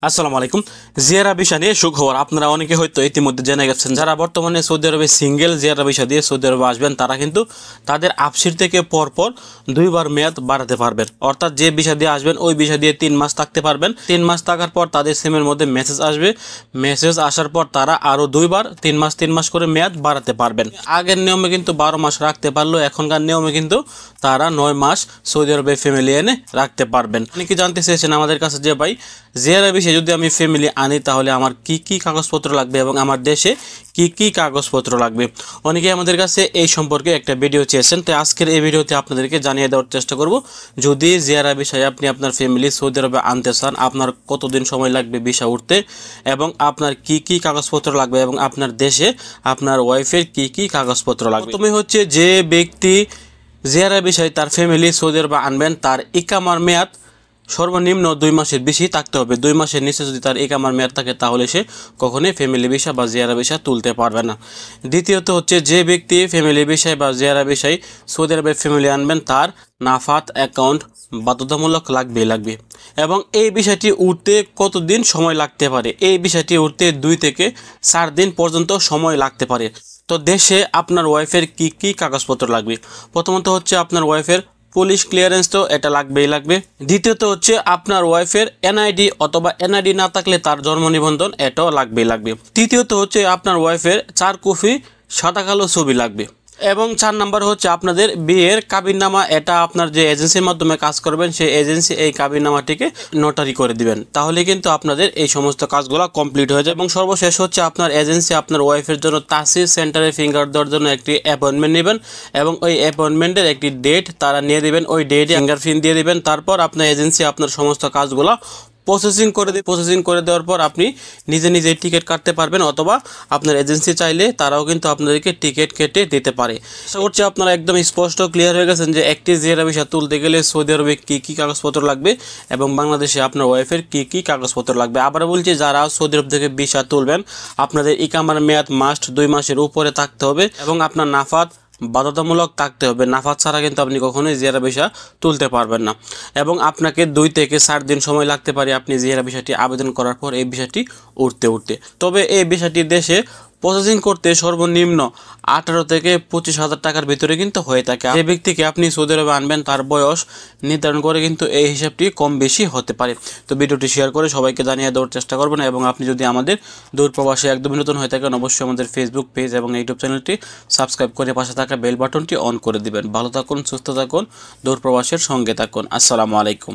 আসসালামু আলাইকুম। জিয়ারা ভিসা নিয়ে সুখবর। আপনারা অনেকে হয়তো ইতিমধ্যে জেনে গেছেন, যারা বর্তমানে সৌদি আরবে সিঙ্গেল জিয়ারা ভিসা দিয়ে সৌদি আরবে আসবেন তারা কিন্তু তাদের আপসির থেকে পরপর 2বার মেয়াদ বাড়াতে পারবেন। অর্থাৎ যে ভিসা দিয়ে আসবেন ওই ভিসা দিয়ে 3 মাস থাকতে পারবেন। 3 মাস থাকার পর তাদের সিমের মধ্যে মেসেজ আসবে, মেসেজ আসার পর তারা আরও 2বার 3 মাস করে মেয়াদ বাড়াতে পারবেন। আগের নিয়মে কিন্তু 12 মাস রাখতে পারলো, এখনকার নিয়মে কিন্তু তারা 9 মাস সৌদি আরবে ফ্যামিলি এনে রাখতে পারবেন। অনেকে জানতে চেয়েছেন আমাদের কাছে যে ভাই জিয়ারা ভিসা যদি আমি ফ্যামিলি আনি তাহলে আমার কি কি কাগজপত্র লাগবে এবং আমার দেশে কি কি কাগজপত্র লাগবে। অনেকে আমাদের কাছে এই সম্পর্কে একটা ভিডিও চেয়েছেন, তো আজকের এই ভিডিওতে আপনাদেরকে জানিয়ে দেওয়ার চেষ্টা করব। যদি জিয়ারা ভিসায় আপনি আপনার ফ্যামিলি সৌদি আরবে আনতে চান, আপনার কতদিন সময় লাগবে ভিসা উঠতে এবং আপনার কি কি কাগজপত্র লাগবে এবং আপনার দেশে আপনার ওয়াইফের কি কি কাগজপত্র লাগবে। প্রথমে হচ্ছে যে ব্যক্তি জিয়ারা ভিসায় তার ফ্যামিলি সৌদি আরবে আনবেন তার ইকামার মেয়াদ সর্বনিম্ন 2 মাসের বেশি থাকতে হবে। 2 মাসের নিচে যদি তার ইকামার মেয়াদ থাকে তাহলে সে কখনোই ফ্যামিলি ভিসা বা জিয়ারা ভিসা তুলতে পারবে না। দ্বিতীয়ত হচ্ছে যে ব্যক্তি ফ্যামিলি ভিসায় বা জিয়ারা ভিসায় সৌদি আরবের ফ্যামিলি আনবেন তার নাফাত অ্যাকাউন্ট বাধ্যতামূলক লাগবে এবং এই বিষয়টি উঠতে কতদিন সময় লাগতে পারে, এই বিষয়টি উঠতে 2 থেকে 4 দিন পর্যন্ত সময় লাগতে পারে। তো দেশে আপনার ওয়াইফের কি কি কাগজপত্র লাগবে? প্রথমত হচ্ছে আপনার ওয়াইফের পুলিশ ক্লিয়ারেন্স, তো এটা লাগবে। দ্বিতীয়ত হচ্ছে আপনার ওয়াইফের এনআইডি অথবা এনআইডি না থাকলে তার জন্ম নিবন্ধন, এটাও লাগবে। তৃতীয়ত হচ্ছে আপনার ওয়াইফের 4 কপি সাদা কালো ছবি লাগবে এবং 4 নাম্বার হচ্ছে আপনাদের বিয়ের কাবিননামা। এটা আপনার যে এজেন্সির মাধ্যমে কাজ করবেন সেই এজেন্সি এই কাবিননামাটিকে নোটারি করে দিবেন, তাহলে কিন্তু আপনাদের এই সমস্ত কাজগুলো কমপ্লিট হয়ে যায়। এবং সর্বশেষ হচ্ছে আপনার এজেন্সি আপনার ওয়াইফের জন্য তাসির সেন্টারে ফিঙ্গার দেওয়ার জন্য একটি অ্যাপয়েন্টমেন্ট নেবেন এবং ওই অ্যাপয়েন্টমেন্টের একটি ডেট তারা নিয়ে দেবেন, ওই ডেটে ফিঙ্গারপ্রিন্ট দিয়ে দেবেন। তারপর আপনার এজেন্সি আপনার সমস্ত কাজগুলো প্রসেসিং করে দেওয়ার পর আপনি নিজে টিকিট কাটতে পারবেন, অথবা আপনার এজেন্সি চাইলে তারাও কিন্তু আপনাদেরকে টিকিট কেটে দিতে পারে। আশা করছি আপনারা একদম স্পষ্ট ক্লিয়ার হয়ে গেছেন যে একটি জিয়ারা ভিসা তুলতে গেলে সৌদি আরবে কী কী কাগজপত্র লাগবে এবং বাংলাদেশে আপনার ওয়াইফের কী কী কাগজপত্র লাগবে। আবার বলছি, যারা সৌদি আরব থেকে ভিসা তুলবেন আপনাদের ইকামার মেয়াদ মাস্ট 2 মাসের উপরে থাকতে হবে এবং আপনার নাফাত বাধ্যতামূলক থাকতে হবে। নাফাত ছাড়া কিন্তু আপনি কখনোই জিয়ারা ভিসা তুলতে পারবেন না এবং আপনাকে 2 থেকে 4 দিন সময় লাগতে পারে আপনি জিয়ারা ভিসাটি আবেদন করার পর এই ভিসাটি উঠতে। তবে এই ভিসাটি দেশে প্রসেসিং করতে সর্বনিম্ন 18 থেকে 25,000 টাকার ভিতরে কিন্তু হয়ে থাকে। যে ব্যক্তিকে আপনি সৌদি আরবে আনবেন তার বয়স নির্ধারণ করে কিন্তু এই হিসাবটি কম বেশি হতে পারে। তো ভিডিওটি শেয়ার করে সবাইকে জানিয়ে দেওয়ার চেষ্টা করবেন এবং আপনি যদি আমাদের দূর প্রবাসে একদমই নতুন হয়ে থাকেন অবশ্যই আমাদের ফেসবুক পেজ এবং ইউটিউব চ্যানেলটি সাবস্ক্রাইব করে পাশে থাকা বেল বাটনটি অন করে দিবেন। ভালো থাকুন, সুস্থ থাকুন, দূর প্রবাসের সঙ্গে থাকুন। আসসালামু আলাইকুম।